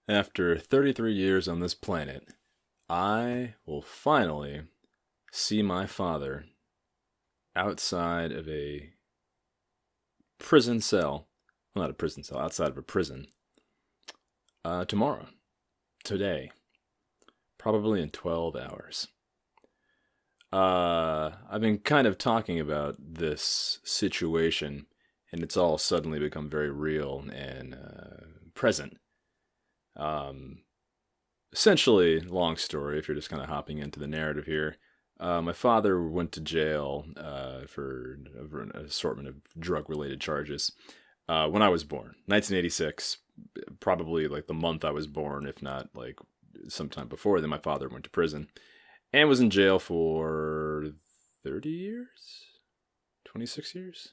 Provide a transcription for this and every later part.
After 33 years on this planet, I will finally see my father outside of a prison cell. Well, not a prison cell, outside of a prison. Tomorrow. Today. Probably in 12 hours. I've been kind of talking about this situation, and it's all suddenly become very real and present. Um, Essentially, long story, if you're just kind of hopping into the narrative here, my father went to jail for an assortment of drug related charges when I was born, 1986, probably like the month I was born, if not like sometime before. Then my father went to prison and was in jail for 30 years, 26 years.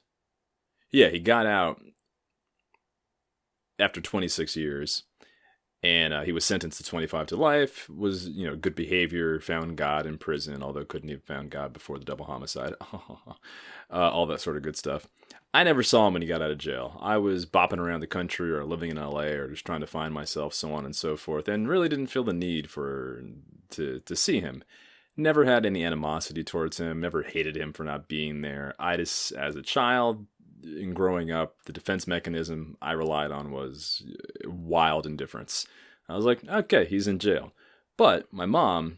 Yeah, he got out after 26 years and he was sentenced to 25 to life. Was good behavior, found God in prison, although couldn't have found God before the double homicide. All that sort of good stuff. I never saw him when he got out of jail. I was bopping around the country or living in LA or just trying to find myself, so on and so forth, and really didn't feel the need to see him. Never had any animosity towards him. Never hated him for not being there. I just, as a child, in growing up, the defense mechanism I relied on was wild indifference. I was like, okay, he's in jail. But my mom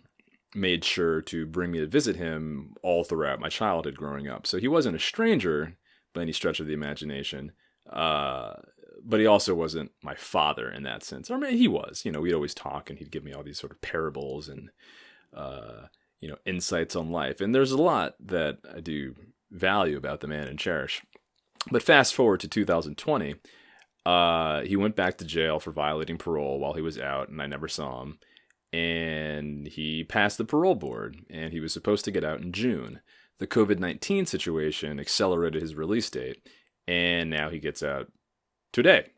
made sure to bring me to visit him all throughout my childhood growing up. So he wasn't a stranger by any stretch of the imagination. But he also wasn't my father in that sense. I mean, he was. We'd always talk and he'd give me all these sort of parables and, insights on life. And there's a lot that I do value about the man and cherish. But fast forward to 2020, he went back to jail for violating parole while he was out, and I never saw him. And he passed the parole board, and he was supposed to get out in June. The COVID-19 situation accelerated his release date, and now he gets out today.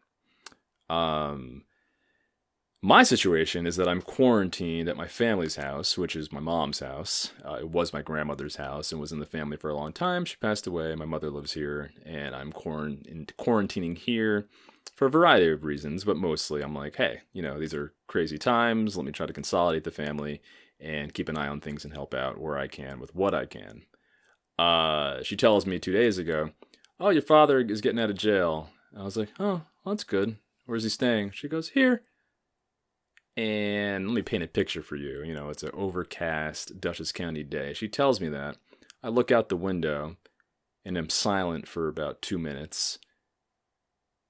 My situation is that I'm quarantined at my family's house, which is my mom's house. It was my grandmother's house and was in the family for a long time. She passed away. My mother lives here, and I'm quarantining here for a variety of reasons, but mostly I'm like, hey, these are crazy times. Let me try to consolidate the family and keep an eye on things and help out where I can with what I can. She tells me 2 days ago, oh, your father is getting out of jail. I was like, oh, well, that's good. Where's he staying? She goes, here. And let me paint a picture for you. It's an overcast Dutchess County day. She tells me that. I look out the window and am silent for about 2 minutes.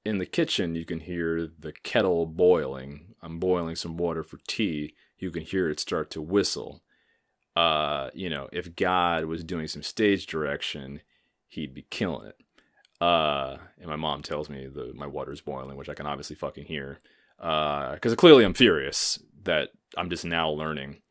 In the kitchen, you can hear the kettle boiling. I'm boiling some water for tea. You can hear it start to whistle. If God was doing some stage direction, he'd be killing it. And my mom tells me my water's boiling, which I can obviously fucking hear. Because clearly I'm furious that I'm just now learning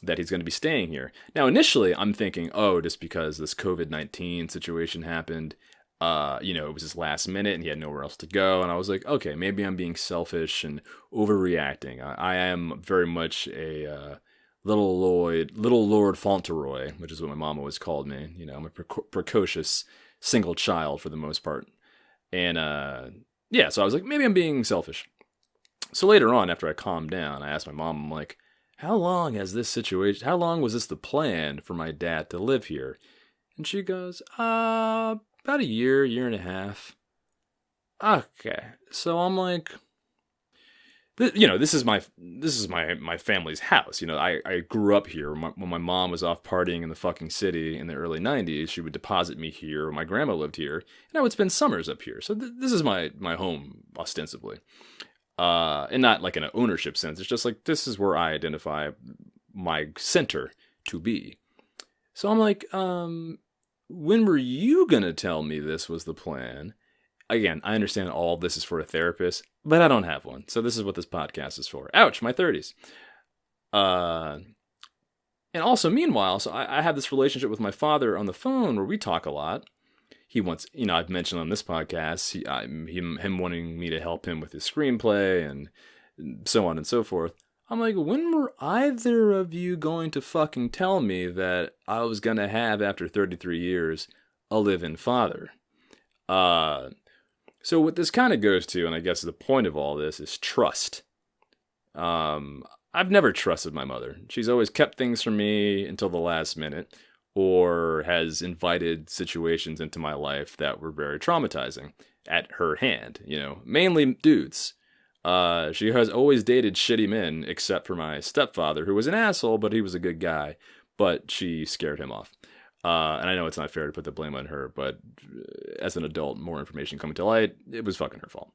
that he's going to be staying here. Now, initially, I'm thinking, oh, just because this COVID-19 situation happened, it was his last minute and he had nowhere else to go. And I was like, okay, maybe I'm being selfish and overreacting. I am very much a little Lord Fauntleroy, which is what my mom always called me. I'm a precocious single child for the most part. And so I was like, maybe I'm being selfish. So later on, after I calmed down, I asked my mom, I'm like, how long was this the plan for my dad to live here? And she goes, about a year and a half. Okay. So I'm like, this is my family's house. I grew up here. When my mom was off partying in the fucking city in the early 90s, she would deposit me here. My grandma lived here, and I would spend summers up here. So this is my home, ostensibly. And not like in an ownership sense. It's just like, this is where I identify my center to be. So I'm like, when were you going to tell me this was the plan? Again, I understand all this is for a therapist, but I don't have one. So this is what this podcast is for. Ouch, my 30s. And also, meanwhile, so I have this relationship with my father on the phone where we talk a lot. He wants, I've mentioned on this podcast, him wanting me to help him with his screenplay and so on and so forth. I'm like, when were either of you going to fucking tell me that I was going to have, after 33 years, a live-in father? So what this kind of goes to, and I guess the point of all this, is trust. I've never trusted my mother. She's always kept things from me until the last minute, or has invited situations into my life that were very traumatizing at her hand, mainly dudes. She has always dated shitty men, except for my stepfather, who was an asshole, but he was a good guy. But she scared him off. And I know it's not fair to put the blame on her, but as an adult, more information coming to light, it was fucking her fault.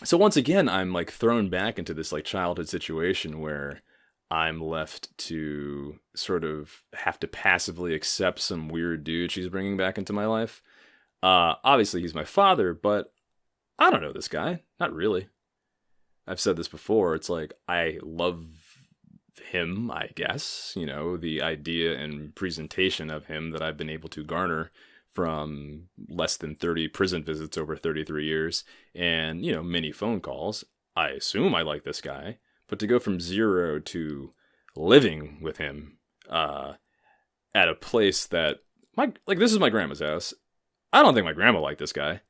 So once again, I'm like thrown back into this like childhood situation where I'm left to sort of have to passively accept some weird dude she's bringing back into my life. Obviously, he's my father, but I don't know this guy. Not really. I've said this before. It's like, I love him, I guess. The idea and presentation of him that I've been able to garner from less than 30 prison visits over 33 years and, many phone calls. I assume I like this guy. But to go from 0 to living with him at a place that, this is my grandma's house. I don't think my grandma liked this guy.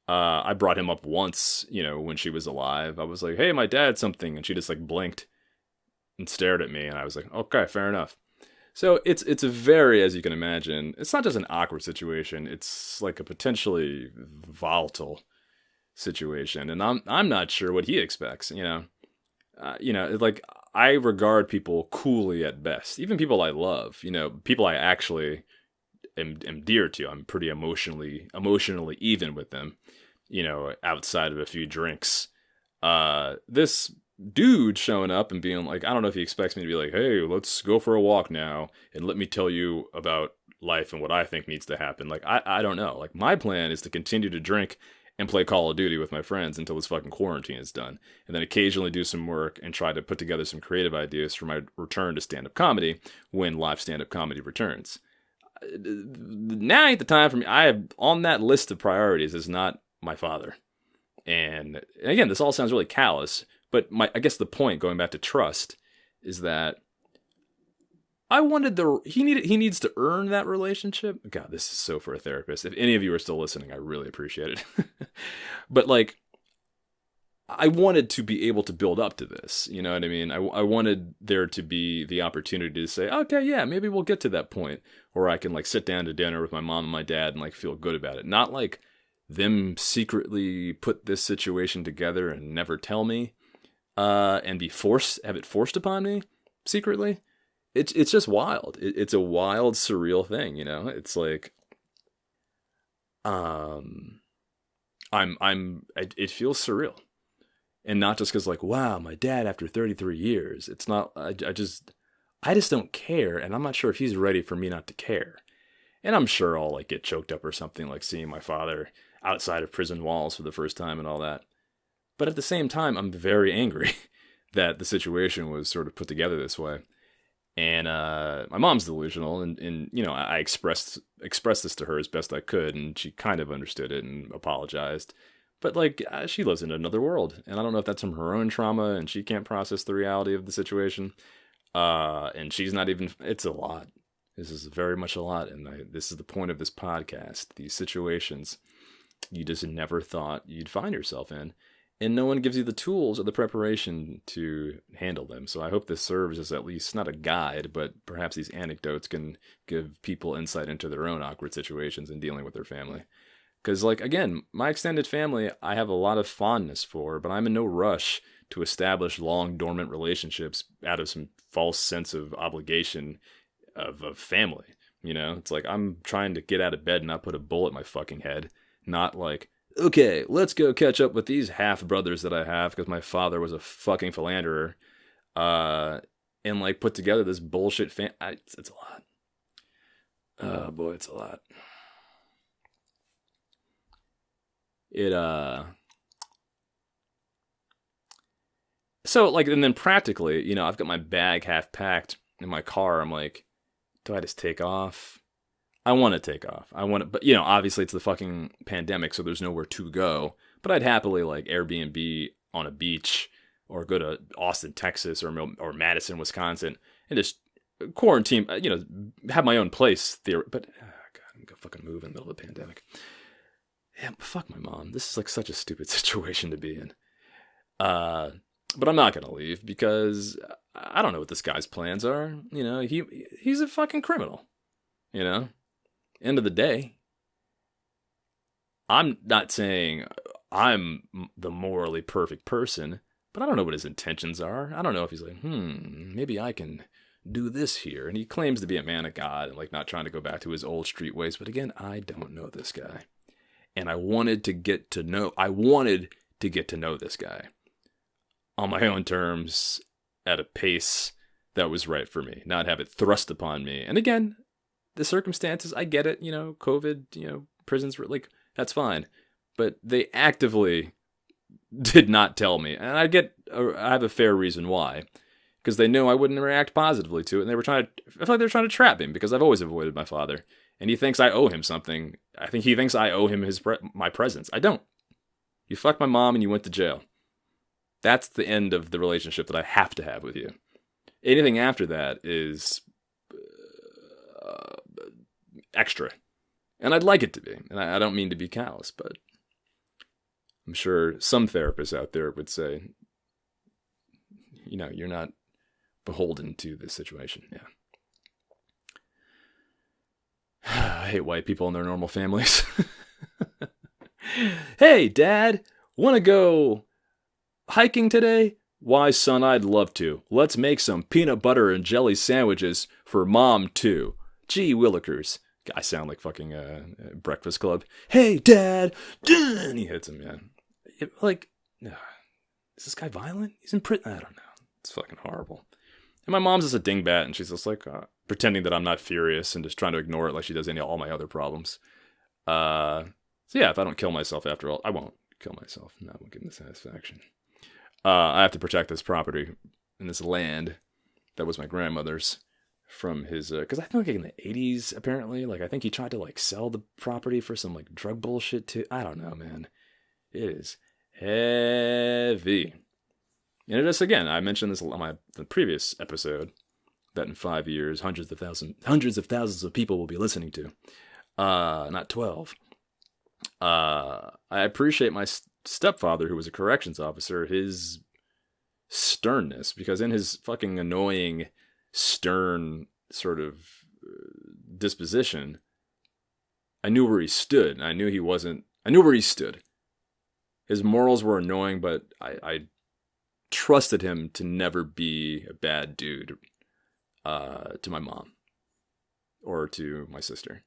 I brought him up once, when she was alive. I was like, hey, my dad something. And she just like blinked and stared at me. And I was like, okay, fair enough. So it's a very, as you can imagine, it's not just an awkward situation. It's like a potentially volatile situation. And I'm not sure what he expects, like I regard people coolly at best. Even people I love, people I actually am dear to. I'm pretty emotionally even with them, outside of a few drinks. This dude showing up and being like, I don't know if he expects me to be like, hey, let's go for a walk now and let me tell you about life and what I think needs to happen. Like, I don't know. Like, my plan is to continue to drink and play Call of Duty with my friends until this fucking quarantine is done. And then occasionally do some work and try to put together some creative ideas for my return to stand-up comedy when live stand-up comedy returns. Now ain't the time for me. I have on that list of priorities is not my father. And again, this all sounds really callous, but I guess the point, going back to trust, is that I wanted he needs to earn that relationship. God, this is so for a therapist. If any of you are still listening, I really appreciate it. But like, I wanted to be able to build up to this. You know what I mean? I wanted there to be the opportunity to say, okay, yeah, maybe we'll get to that point where I can like sit down to dinner with my mom and my dad and like feel good about it. Not like them secretly put this situation together and never tell me, and have it forced upon me secretly. It's just wild. It's a wild, surreal thing, It's like, it feels surreal. And not just because like, wow, my dad after 33 years. It's not, I just don't care. And I'm not sure if he's ready for me not to care. And I'm sure I'll like get choked up or something, like seeing my father outside of prison walls for the first time and all that. But at the same time, I'm very angry that the situation was sort of put together this way. And my mom's delusional, and I expressed this to her as best I could, and she kind of understood it and apologized. But like, she lives in another world, and I don't know if that's from her own trauma, and she can't process the reality of the situation. And she's not even. It's a lot. This is very much a lot, and this is the point of this podcast. These situations you just never thought you'd find yourself in. And no one gives you the tools or the preparation to handle them. So I hope this serves as at least not a guide, but perhaps these anecdotes can give people insight into their own awkward situations in dealing with their family. Because, like, again, my extended family, I have a lot of fondness for, but I'm in no rush to establish long dormant relationships out of some false sense of obligation of family. It's like I'm trying to get out of bed and not put a bullet in my fucking head. Not like, okay, let's go catch up with these half-brothers that I have because my father was a fucking philanderer, and like put together this bullshit it's a lot. Oh boy, it's a lot. So like, and then practically, I've got my bag half packed in my car. I'm like, do I just take off? I want to take off. But obviously it's the fucking pandemic, so there's nowhere to go. But I'd happily like Airbnb on a beach or go to Austin, Texas or Madison, Wisconsin and just quarantine, have my own place there. But, God, I'm going to fucking move in the middle of the pandemic. Yeah, fuck my mom. This is like such a stupid situation to be in. Uh, but I'm not gonna leave because I don't know what this guy's plans are. You know, he's a fucking criminal. You know, end of the day, I'm not saying I'm the morally perfect person, but I don't know what his intentions are. I don't know if he's like, maybe I can do this here. And he claims to be a man of God and like not trying to go back to his old street ways. But again, I don't know this guy. And I wanted to get to know this guy on my own terms at a pace that was right for me, not have it thrust upon me. And again, the circumstances, I get it, you know, COVID, you know, prisons were like, that's fine. But they actively did not tell me. And I have a fair reason why. Because they knew I wouldn't react positively to it. And I feel like they were trying to trap him because I've always avoided my father. And he thinks I owe him something. I think he thinks I owe him my presence. I don't. You fucked my mom and you went to jail. That's the end of the relationship that I have to have with you. Anything after that is extra. And I'd like it to be. And I don't mean to be callous, but I'm sure some therapists out there would say, you know, you're not beholden to this situation. Yeah. I hate white people and their normal families. Hey, Dad, want to go hiking today? Why, son, I'd love to. Let's make some peanut butter and jelly sandwiches for Mom, too. Gee willikers. I sound like fucking Breakfast Club. Hey, Dad! And he hits him, man. Is this guy violent? He's in prison. I don't know. It's fucking horrible. And my mom's just a dingbat, and she's just like pretending that I'm not furious and just trying to ignore it like she does all my other problems. So yeah, if I don't kill myself after all, I won't kill myself. No, I won't give him the satisfaction. I have to protect this property and this land that was my grandmother's from his, because I think like in the 80s, apparently, like I think he tried to like sell the property for some like drug bullshit too. I don't know, man. It is heavy. And it is, again, I mentioned this on the previous episode, that in 5 years, hundreds of thousands of people will be listening to. Not 12. I appreciate my stepfather, who was a corrections officer, his sternness, because in his fucking annoying, stern sort of disposition, I knew where he stood. I knew where he stood. His morals were annoying, but I trusted him to never be a bad dude to my mom or to my sister.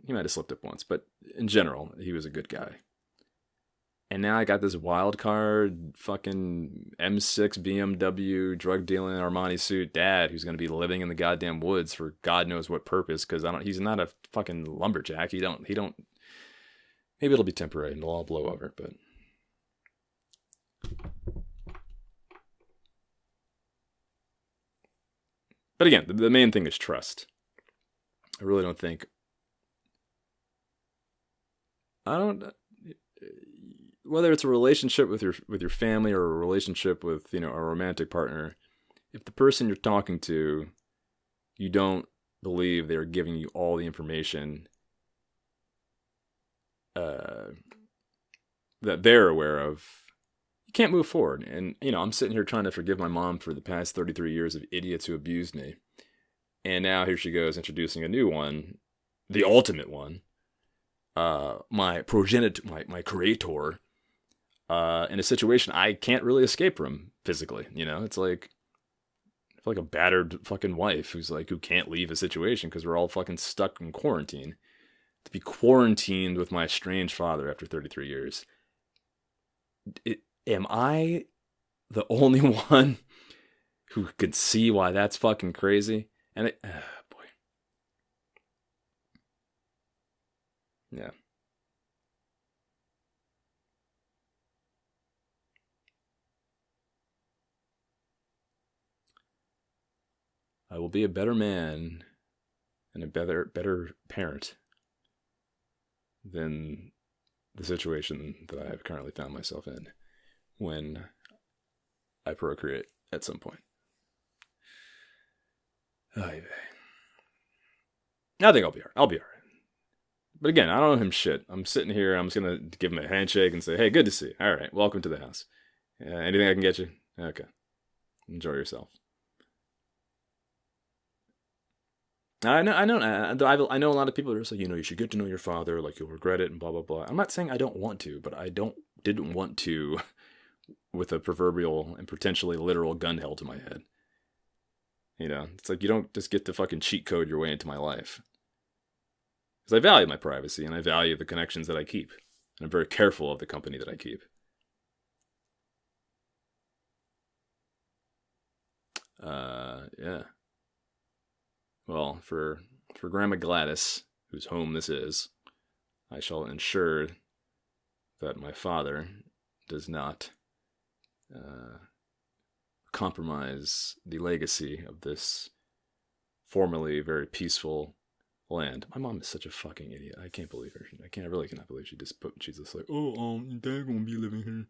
He might have slipped up once, but in general, he was a good guy. And now I got this wild card fucking M6 BMW drug dealing Armani suit dad who's going to be living in the goddamn woods for God knows what purpose, because he's not a fucking lumberjack. He don't maybe it'll be temporary and it'll all blow over, but again, the main thing is trust. I really don't think whether it's a relationship with your family or a relationship with, you know, a romantic partner, if the person you're talking to, you don't believe they're giving you all the information that they're aware of, you can't move forward. And, you know, I'm sitting here trying to forgive my mom for the past 33 years of idiots who abused me. And now here she goes introducing a new one, the ultimate one, my progenitor, my creator, in a situation I can't really escape from physically. You know, it's like, I feel like a battered fucking wife who can't leave a situation because we're all fucking stuck in quarantine. To be quarantined with my estranged father after 33 years. Am I the only one who could see why that's fucking crazy? And boy. Yeah. I will be a better man and a better parent than the situation that I have currently found myself in when I procreate at some point. I think I'll be all right. But again, I don't owe him shit. I'm sitting here, I'm just going to give him a handshake and say, hey, good to see you. All right, welcome to the house. Anything I can get you? Okay. Enjoy yourself. I know a lot of people are just like, you should get to know your father, like you'll regret it and blah blah blah. I'm not saying I don't want to, but didn't want to with a proverbial and potentially literal gun held to my head. It's like you don't just get to fucking cheat code your way into my life. Because I value my privacy and I value the connections that I keep. And I'm very careful of the company that I keep. Yeah. Well, for Grandma Gladys, whose home this is, I shall ensure that my father does not compromise the legacy of this formerly very peaceful land. My mom is such a fucking idiot. I can't believe her. I really cannot believe she's just like, oh, Dad gonna be living here.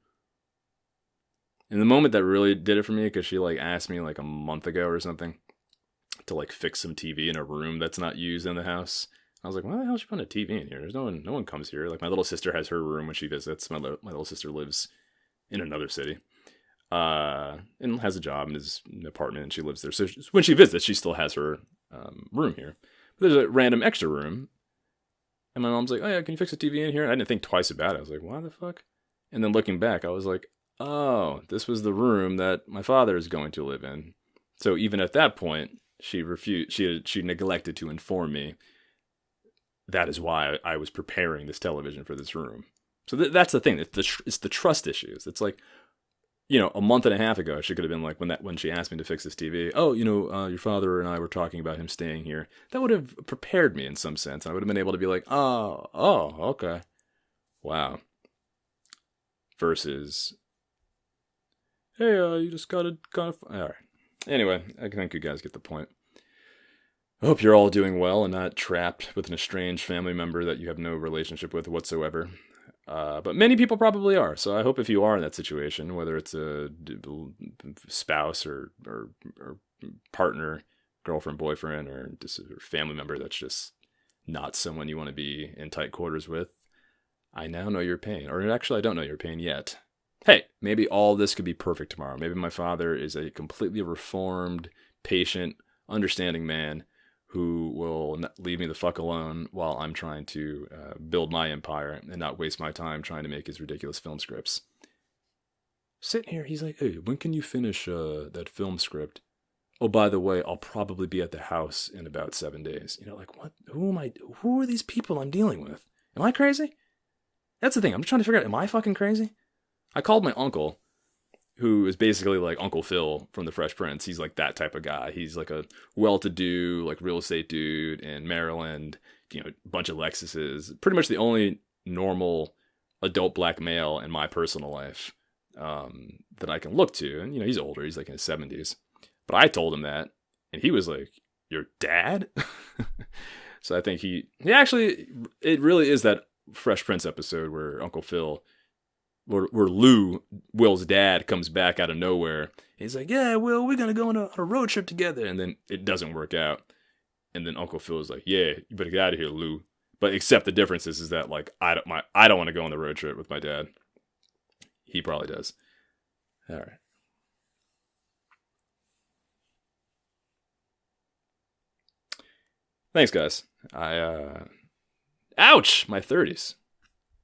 And the moment that really did it for me, because she like asked me like a month ago or something to like fix some TV in a room that's not used in the house. I was like, why the hell is she putting a TV in here? There's no one comes here. Like my little sister has her room when she visits. My little sister lives in another city, and has a job and is in an apartment, and she lives there. So when she visits, she still has her room here. But there's a random extra room, and my mom's like, oh yeah, can you fix a TV in here? And I didn't think twice about it. I was like, why the fuck? And then looking back, I was like, oh, this was the room that my father is going to live in. So even at that point, she refused. She neglected to inform me. That is why I was preparing this television for this room. So that's the thing. It's the trust issues. It's like, a month and a half ago, she could have been like, when she asked me to fix this TV, oh, your father and I were talking about him staying here. That would have prepared me in some sense. I would have been able to be like, oh, okay. Wow. Versus, hey, you just gotta kind of, all right. Anyway, I think you guys get the point. I hope you're all doing well and not trapped with an estranged family member that you have no relationship with whatsoever. But many people probably are. So I hope if you are in that situation, whether it's a spouse or partner, girlfriend, boyfriend, or just a family member that's just not someone you want to be in tight quarters with, I now know your pain. Or actually, I don't know your pain yet. Hey, maybe all this could be perfect tomorrow. Maybe my father is a completely reformed, patient, understanding man who will leave me the fuck alone while I'm trying to build my empire and not waste my time trying to make his ridiculous film scripts. Sitting here, he's like, hey, when can you finish that film script? Oh, by the way, I'll probably be at the house in about 7 days. Like, what? Who are these people I'm dealing with? Am I crazy? That's the thing. I'm just trying to figure out, am I fucking crazy? I called my uncle, who is basically like Uncle Phil from The Fresh Prince. He's like that type of guy. He's like a well-to-do, like real estate dude in Maryland, bunch of Lexuses. Pretty much the only normal adult black male in my personal life that I can look to. And, he's older. He's like in his 70s. But I told him that, and he was like, your dad? So I think he actually, it really is that Fresh Prince episode where Uncle Phil, where Will's dad, comes back out of nowhere. He's like, yeah, Will, we're going to go on a road trip together. And then it doesn't work out. And then Uncle Phil is like, yeah, you better get out of here, Lou. But except the difference is that like, I don't want to go on the road trip with my dad. He probably does. All right. Thanks, guys. Ouch! My 30s.